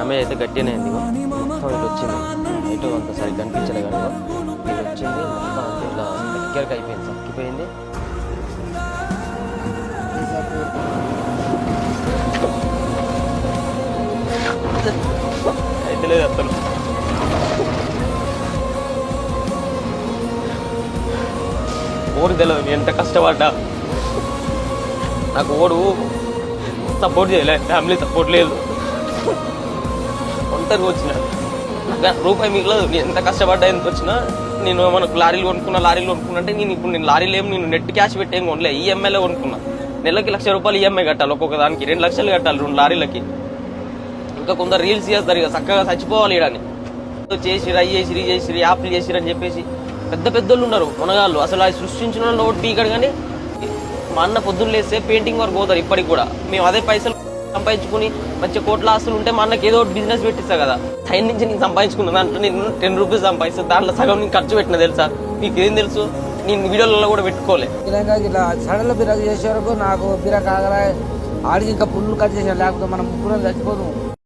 Damage అయితే గట్టిగానే అయింది. మొత్తం ఇటు వచ్చింది, ఇటు అంత సరిగ్గా కనిపించలే కానీ ఇటు వచ్చింది మొత్తం అంటే ఇట్లా దగ్గరకు అయిపోయింది, చక్కిపోయింది. అయితే లేదు అసలు. ఓడి తెలియదు నేను ఎంత కష్టపడ్డా. నాకు ఓడు సపోర్ట్ చేయలే, ఫ్యామిలీ సపోర్ట్ లేదు, ఒంటరిగా వచ్చిన రూపాయి మిగలదు. నేను ఎంత కష్టపడ్డా ఎంత వచ్చినా నేను మనకు లారీలు కొనుక్కున్నా అంటే నేను లారీలు ఏం నేను నెట్ క్యాష్ పెట్టి ఏం కొనలే, ఈఎంఐలో కొనుక్కున్నా. నెలకి ₹1,00,000 ఈఎంఐ కట్టాలి, ఒక్కొక్క దానికి 2 లక్షలు కట్టాలి 2 లారీలకి. ఇంకా కొందరు రీల్స్ చేస్తారు ఇక చక్కగా చచ్చిపోవాలి ఇడని చేసిరు, అవి చేసిరు యాప్లు చేసిరు అని చెప్పేసి పెద్ద పెద్దోళ్ళు ఉన్నారు మునగాళ్ళు. అసలు అది సృష్టించిన వాళ్ళు ఒకటి పీకడు. కానీ మా అన్న పొద్దున్న లేస్తే పెయింటింగ్ వరకు పోతారు ఇప్పటికి కూడా. మేము అదే పైసలు సంపాదించుకుని మంచి కోట్ల ఆస్తులు ఉంటే మా అన్నకి ఏదో ఒకటి బిజినెస్ పెట్టిస్తా కదా. సైన్ నుంచి నేను సంపాదించుకున్న దాంట్లో నేను ₹10 సంపాదిస్తాను, దాంట్లో సగం నేను ఖర్చు పెట్టిన తెలుసా. మీకు ఏం తెలుసు, నేను వీడియోలలో కూడా పెట్టుకోలే. ఇట్లా సడన్ లో బిరాక్ చేసే వరకు నాకు బిరాక్ ఆగరా ఆడికి ఇంకా పుల్లు కట్ చేసాను, లేకపోతే మనం ముగ్గురం చచ్చిపోదు.